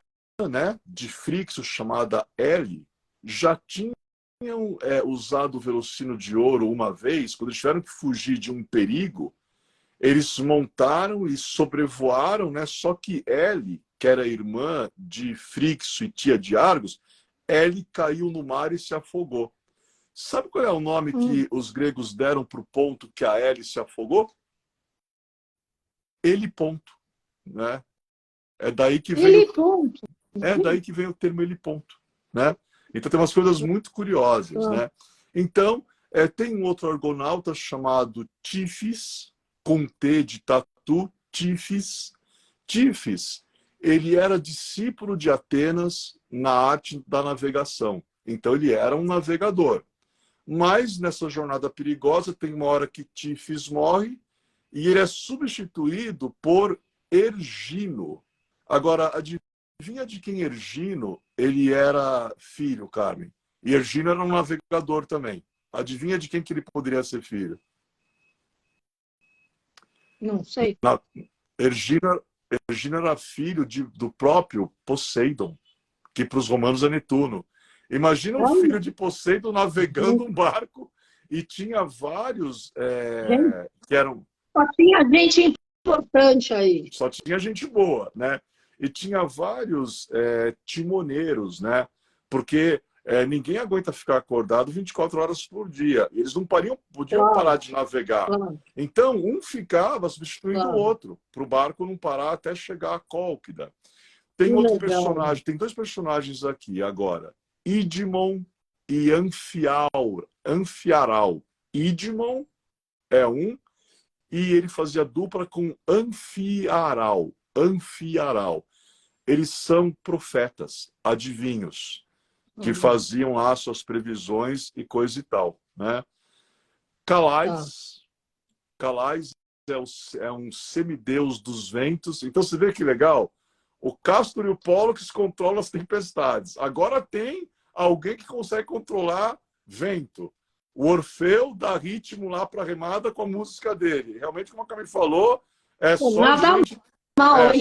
né, de Frixo, chamada Heli, já tinham usado o velocino de ouro uma vez, quando eles tiveram que fugir de um perigo. Eles montaram e sobrevoaram, né? Só que Helle, que era irmã de Frixo e tia de Argos, Helle caiu no mar e se afogou. Sabe qual é o nome que os gregos deram para o ponto que a Helle se afogou? Heliponto, né? É daí que vem Heliponto. É daí que vem o termo heliponto, né? Então tem umas coisas muito curiosas, né? Então, tem um outro argonauta chamado Tifis, com T de tatu, Tifis. Tifis, ele era discípulo de Atenas na arte da navegação. Então ele era um navegador. Mas nessa jornada perigosa tem uma hora que Tifis morre e ele é substituído por Ergino. Agora, adivinha de quem Ergino ele era filho, Carmen? E Ergino era um navegador também. Adivinha de quem que ele poderia ser filho? Não sei. Ergino era filho do próprio Poseidon, que para os romanos é Netuno. Imagina um filho de Poseidon navegando um barco e tinha vários que eram... Só tinha gente importante aí. Só tinha gente boa, né? E tinha vários timoneiros, né? Porque ninguém aguenta ficar acordado 24 horas por dia. Eles não podiam parar de navegar. Então, um ficava substituindo o outro, para o barco não parar até chegar a Cólquida. Tem outro personagem, tem dois personagens aqui agora. Idimon e Anfiaral. Idimon é um, e ele fazia dupla com Anfiaral. Eles são profetas, adivinhos, que faziam lá suas previsões e coisa e tal, né? Calais é um semideus dos ventos. Então você vê que legal. O Castor e o Pólux controlam as tempestades. Agora tem alguém que consegue controlar vento. O Orfeu dá ritmo lá para a remada com a música dele. Realmente, como a Camille falou, é só gente.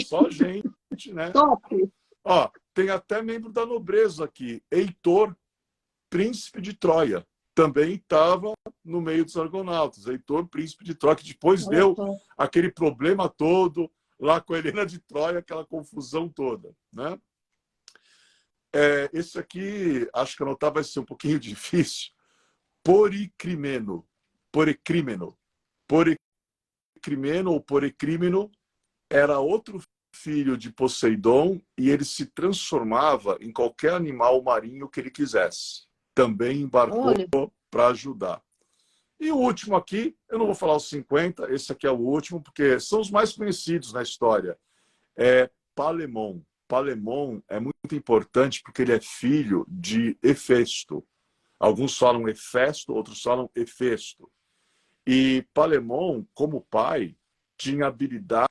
Só gente, né? Top. Ó, tem até membro da nobreza aqui. Heitor, príncipe de Troia. Também estava no meio dos argonautas. Heitor, príncipe de Troia, que depois deu aquele problema todo lá com a Helena de Troia, aquela confusão toda, né? Esse aqui, acho que anotar vai ser um pouquinho difícil. Poricrimeno ou Porecrímeno era outro filho de Poseidon e ele se transformava em qualquer animal marinho que ele quisesse. Também embarcou para ajudar. E o último aqui, eu não vou falar os 50, esse aqui é o último, porque são os mais conhecidos na história. É Palemon. Palemon é muito importante porque ele é filho de Hefesto. Alguns falam Hefesto, outros falam Hefesto. E Palemon, como pai, tinha habilidade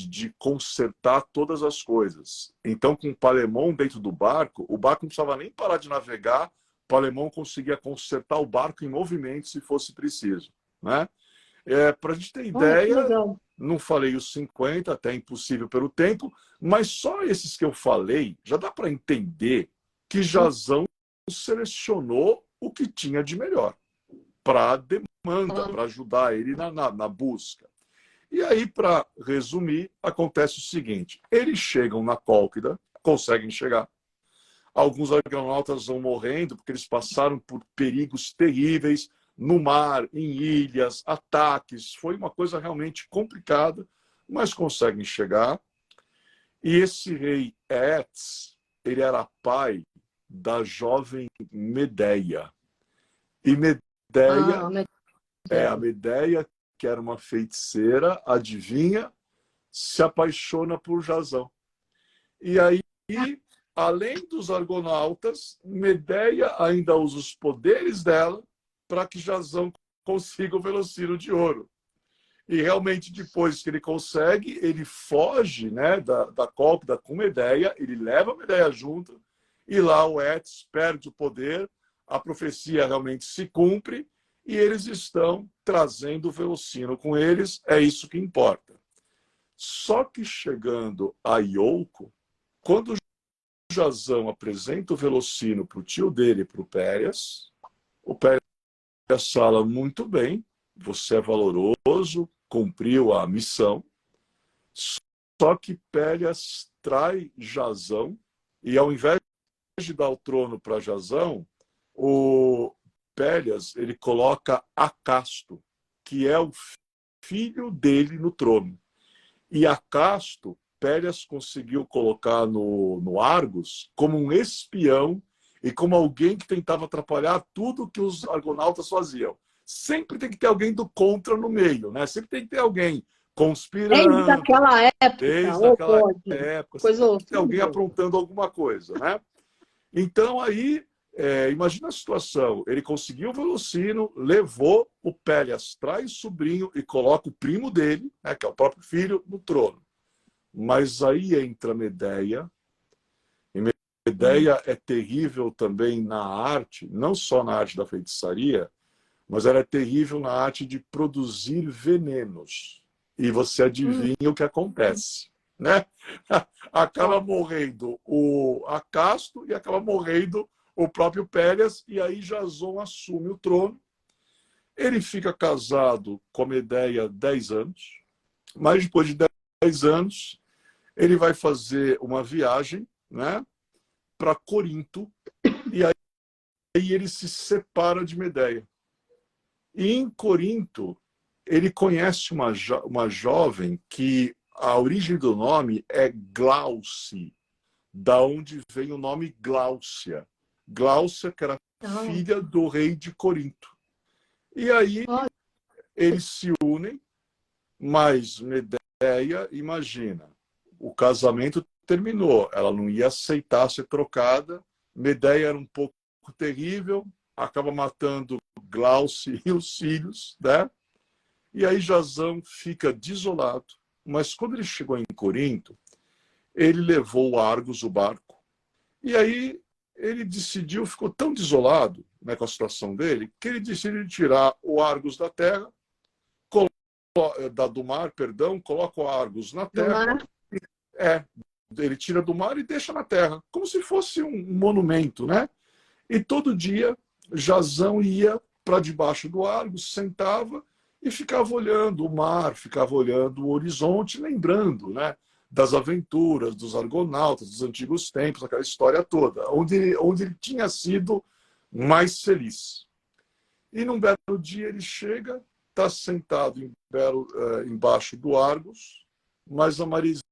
de consertar todas as coisas. Então, com Palemon dentro do barco, o barco não precisava nem parar de navegar, Palemon conseguia consertar o barco em movimento se fosse preciso, né? Para a gente ter ideia, não falei os 50, até impossível pelo tempo, mas só esses que eu falei, já dá para entender que Jasão selecionou o que tinha de melhor para a demanda, para ajudar ele na busca. E aí, para resumir, acontece o seguinte: eles chegam na Cólquida, conseguem chegar. Alguns argonautas vão morrendo porque eles passaram por perigos terríveis no mar, em ilhas, ataques. Foi uma coisa realmente complicada, mas conseguem chegar. E esse rei Eets, ele era pai da jovem Medeia. E a Medeia, que era uma feiticeira, adivinha, se apaixona por Jasão. E aí, além dos argonautas, Medeia ainda usa os poderes dela para que Jasão consiga o velocino de ouro. E realmente, depois que ele consegue, ele foge, né, da Cólquida com Medeia, ele leva a Medeia junto, e lá o Eets perde o poder, a profecia realmente se cumpre, e eles estão trazendo o velocino com eles, é isso que importa. Só que chegando a Iolco, quando Jasão apresenta o velocino para o tio dele, para o Périas fala: muito bem, você é valoroso, cumpriu a missão, só que Pélias trai Jazão, e ao invés de dar o trono para Jazão, o Pélias ele coloca Acasto, que é o filho dele no trono. E Acasto, Pélias conseguiu colocar no Argos como um espião e como alguém que tentava atrapalhar tudo que os argonautas faziam. Sempre tem que ter alguém do contra no meio, né? Sempre tem que ter alguém conspirando. Desde aquela época, Desde ou aquela pode, época, coisa sempre tem que ter alguém horrível. aprontando alguma coisa, né? Então aí, imagina a situação. Ele conseguiu o Velocino, levou o Pélias, traz o sobrinho e coloca o primo dele, né, que é o próprio filho, no trono. Mas aí entra Medeia. E Medeia é terrível também na arte, não só na arte da feitiçaria, mas ela é terrível na arte de produzir venenos. E você adivinha o que acontece, né? Acaba morrendo o Acasto e acaba morrendo o próprio Pélias, e aí Jazão assume o trono. Ele fica casado com a Medeia 10 anos, mas depois de 10 anos ele vai fazer uma viagem, né, para Corinto, e aí ele se separa de Medeia. E em Corinto, ele conhece uma jovem que a origem do nome é Glauce, da onde vem o nome Gláucia. Gláucia, que era filha do rei de Corinto. E aí eles se unem, mas Medeia, imagina, o casamento terminou, ela não ia aceitar ser trocada, Medeia era um pouco terrível, acaba matando Glauce e os filhos, né? E aí Jazão fica desolado, mas quando ele chegou em Corinto, ele levou o Argos, o barco, e aí ele decidiu, ficou tão desolado, né, com a situação dele, que ele decidiu tirar o Argos da terra, do mar, perdão, coloca o Argos na terra, ele tira do mar e deixa na terra, como se fosse um monumento, né? E todo dia Jazão ia para debaixo do Argos, sentava e ficava olhando o mar, ficava olhando o horizonte, lembrando, né, das aventuras dos argonautas, dos antigos tempos, aquela história toda, onde ele tinha sido mais feliz. E num belo dia ele chega, está sentado embaixo do Argos, mas a maresia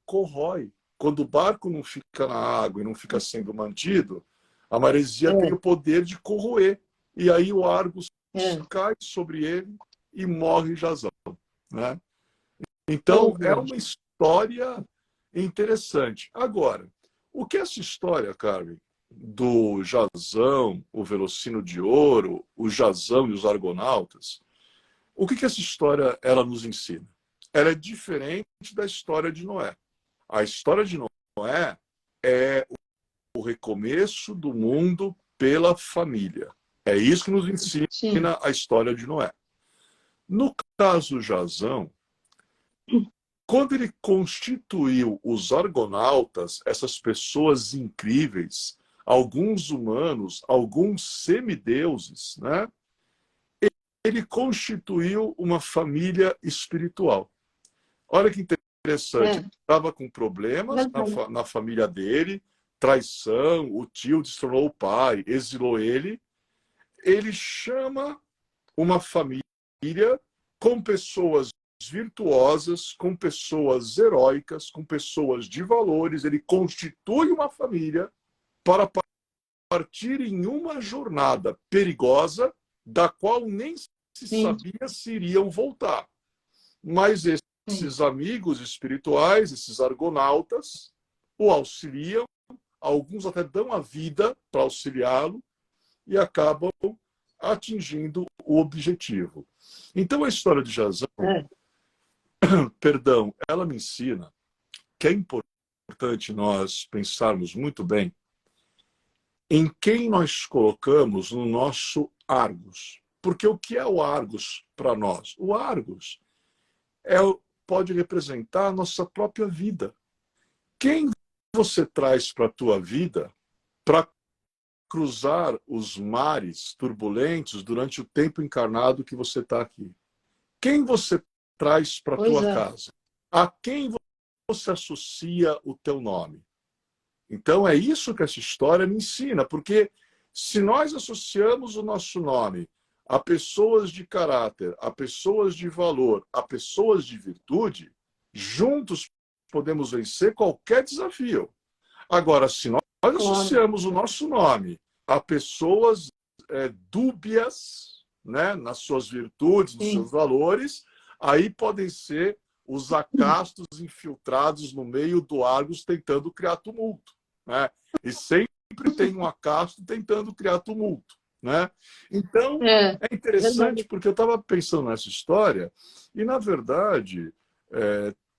corrói. Quando o barco não fica na água e não fica sendo mantido, a maresia tem o poder de corroer. E aí o Argos cai sobre ele e morre Jazão, né? Então, é uma história interessante. Agora, o que essa história, Carmen, do Jazão, o Velocino de Ouro, o Jazão e os Argonautas, o que essa história ela nos ensina? Ela é diferente da história de Noé. A história de Noé é o recomeço do mundo pela família. É isso que nos ensina a história de Noé. No caso Jazão, quando ele constituiu os argonautas, essas pessoas incríveis, alguns humanos, alguns semideuses, né? Ele constituiu uma família espiritual. Olha que interessante, ele estava com problemas na família dele, traição, o tio destronou o pai, exilou ele. Ele chama uma família com pessoas virtuosas, com pessoas heróicas, com pessoas de valores. Ele constitui uma família para partir em uma jornada perigosa, da qual nem se sabia se iriam voltar. Mas esses amigos espirituais, esses argonautas, o auxiliam, alguns até dão a vida para auxiliá-lo e acabam atingindo o objetivo. Então a história de Jazão, perdão, ela me ensina que é importante nós pensarmos muito bem em quem nós colocamos no nosso Argos. Porque o que é o Argos para nós? O Argos pode representar a nossa própria vida. Quem você traz para a tua vida para cruzar os mares turbulentos durante o tempo encarnado que você está aqui? Quem você traz para a Pois tua é. casa? A quem você associa o teu nome? Então é isso que essa história me ensina, porque se nós associamos o nosso nome a pessoas de caráter, a pessoas de valor, a pessoas de virtude, juntos podemos vencer qualquer desafio. Agora, se nós associamos o nosso nome a pessoas dúbias, né, nas suas virtudes, nos seus valores, aí podem ser os acastos infiltrados no meio do Argos tentando criar tumulto, né? E sempre tem um acasto tentando criar tumulto, né? Então, É, é interessante porque eu estava pensando nessa história e, na verdade,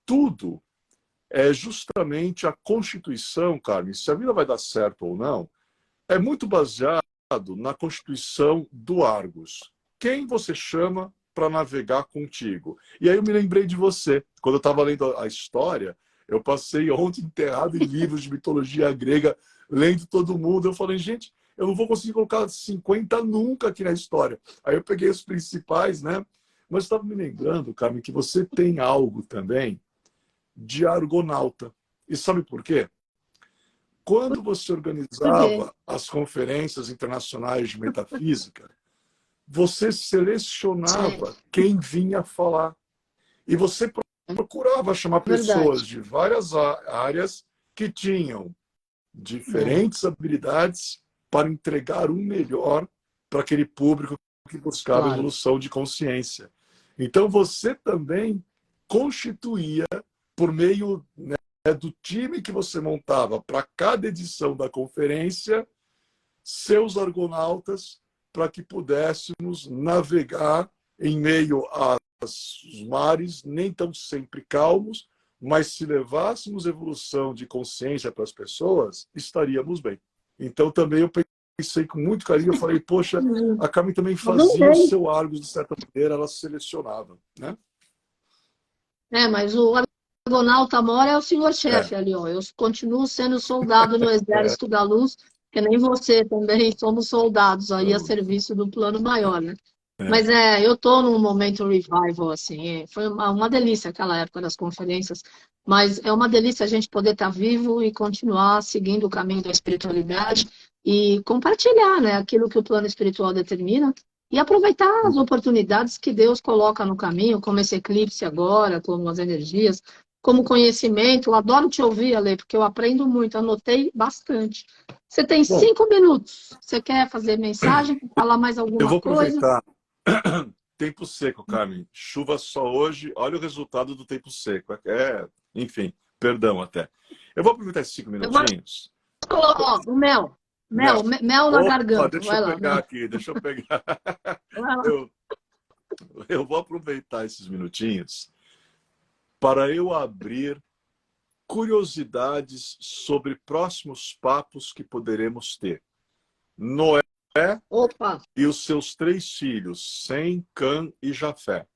tudo é justamente a Constituição, Carmen, se a vida vai dar certo ou não, é muito baseado na Constituição do Argos. Quem você chama para navegar contigo? E aí eu me lembrei de você. Quando eu estava lendo a história, eu passei ontem enterrado em livros de mitologia grega, lendo todo mundo. Eu falei, gente, eu não vou conseguir colocar 50 nunca aqui na história. Aí eu peguei os principais, né? Mas estava me lembrando, Carmen, que você tem algo também de argonauta. E sabe por quê? Quando você organizava as conferências internacionais de metafísica, você selecionava quem vinha falar. E você procurava chamar pessoas verdade. de várias áreas que tinham diferentes habilidades para entregar o melhor para aquele público que buscava Claro. evolução de consciência. Então, você também constituía, por meio, né, do time que você montava para cada edição da conferência, seus argonautas, para que pudéssemos navegar em meio aos mares, nem tão sempre calmos, mas se levássemos evolução de consciência para as pessoas, estaríamos bem. Então também eu pensei com muito carinho, eu falei, poxa, a Carmen também fazia o seu Argos, de certa maneira, ela selecionava, né? Mas o Argonauta Mora é o senhor-chefe ali, ó. Eu continuo sendo soldado no Exército da Luz, que nem você também somos soldados aí a serviço do plano maior, né? Mas eu tô num momento revival, assim, foi uma delícia aquela época das conferências, mas é uma delícia a gente poder estar vivo e continuar seguindo o caminho da espiritualidade e compartilhar, né, aquilo que o plano espiritual determina e aproveitar as oportunidades que Deus coloca no caminho, como esse eclipse agora, como as energias, como conhecimento. Eu adoro te ouvir, Ale, porque eu aprendo muito, anotei bastante. Você tem 5 minutos. Você quer fazer mensagem, falar mais Eu alguma vou coisa? aproveitar. Tempo seco, Carmen. Chuva só hoje. Olha o resultado do tempo seco. Enfim, perdão até. Eu vou aproveitar esses 5 minutinhos. Ó, o mel. Mel na Opa, garganta. deixa eu Vai lá, pegar mel. aqui, deixa eu pegar. Vai lá. Eu vou aproveitar esses minutinhos para eu abrir curiosidades sobre próximos papos que poderemos ter. Noé Opa. e os seus 3 filhos, Sem, Cã e Jafé.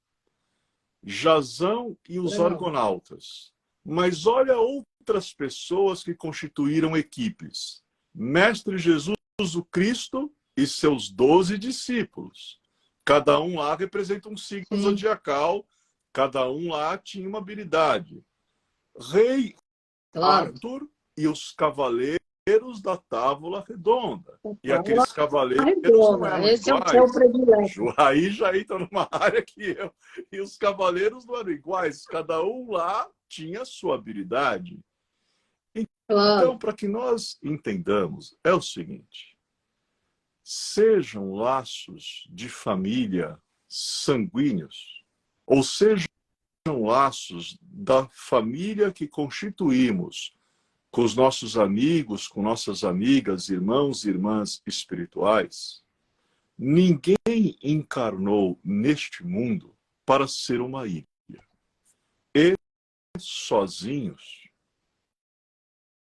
Jazão e os Legal. argonautas. Mas olha outras pessoas que constituíram equipes. Mestre Jesus o Cristo e seus 12 discípulos. Cada um lá representa um signo zodiacal, cada um lá tinha uma habilidade. Rei Arthur e os cavaleiros da Távola Redonda. E aqueles cavaleiros não eram Esse é o seu iguais. predileto. Aí já entra numa área que eu. E os cavaleiros não eram iguais. Cada um lá tinha sua habilidade. Então, para que nós entendamos, é o seguinte: sejam laços de família sanguíneos, ou sejam laços da família que constituímos com os nossos amigos, com nossas amigas, irmãos e irmãs espirituais, ninguém encarnou neste mundo para ser uma ilha. E sozinhos,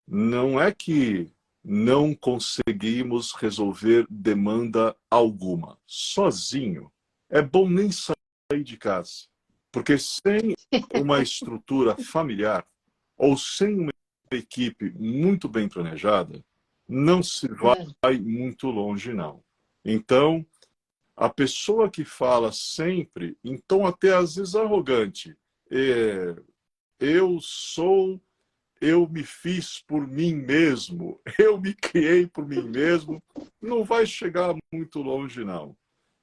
não é que não conseguimos resolver demanda alguma. Sozinho, é bom nem sair de casa. Porque sem uma estrutura familiar ou sem uma equipe muito bem planejada, não se vai muito longe, não. Então, A pessoa que fala sempre, em tom até às vezes arrogante, eu sou, eu me fiz por mim mesmo, eu me criei por mim mesmo, não vai chegar muito longe, não.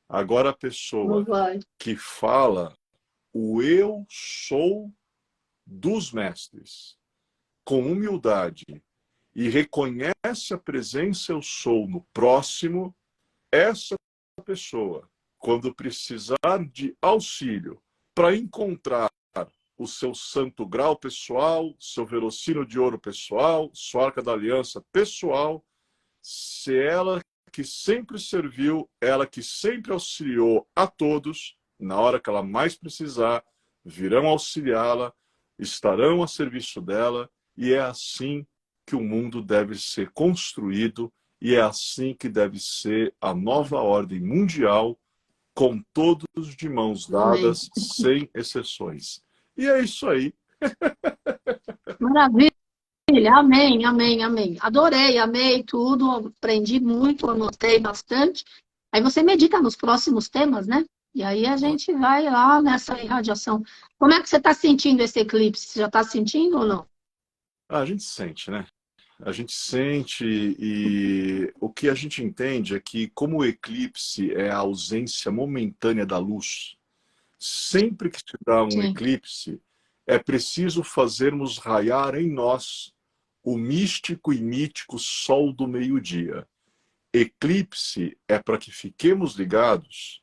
Agora, a Não pessoa vai. que fala o eu sou dos mestres, com humildade, e reconhece a presença eu sou no próximo, essa pessoa, quando precisar de auxílio para encontrar o seu santo grau pessoal, seu verossímil de ouro pessoal, sua arca da aliança pessoal, se ela que sempre serviu, ela que sempre auxiliou a todos, na hora que ela mais precisar, virão auxiliá-la, estarão a serviço dela, e é assim que o mundo deve ser construído, e é assim que deve ser a nova ordem mundial, com todos de mãos Amém. dadas, sem exceções. E é isso aí. Maravilha. Amém, amém, amém. Adorei, amei tudo, aprendi muito, anotei bastante. Aí você medita nos próximos temas, né? E aí a gente vai lá nessa irradiação. Como é que você está sentindo esse eclipse? Você já está sentindo ou não? A gente sente, né? A gente sente, e o que a gente entende é que, como o eclipse é a ausência momentânea da luz, sempre que se dá um Sim, eclipse, é preciso fazermos raiar em nós o místico e mítico sol do meio-dia. Eclipse é para que fiquemos ligados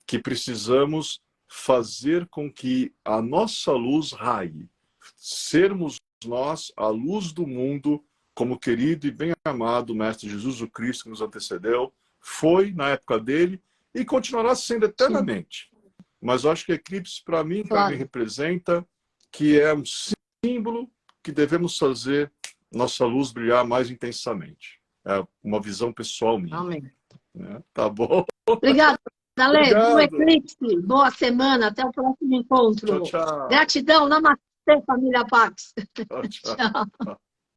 que precisamos fazer com que a nossa luz raie, sermos nós a luz do mundo, como o querido e bem-amado Mestre Jesus o Cristo que nos antecedeu, foi na época dele e continuará sendo sim, eternamente. Mas eu acho que eclipse, para mim claro. representa que é um símbolo que devemos fazer nossa luz brilhar mais intensamente. É uma visão pessoal minha. Amém. Né? Tá bom? Obrigada, Ale. Bom Obrigado. eclipse, boa semana, até o próximo Tchau, encontro. tchau. Gratidão, namastê, família Pax. Tchau, tchau. Tchau.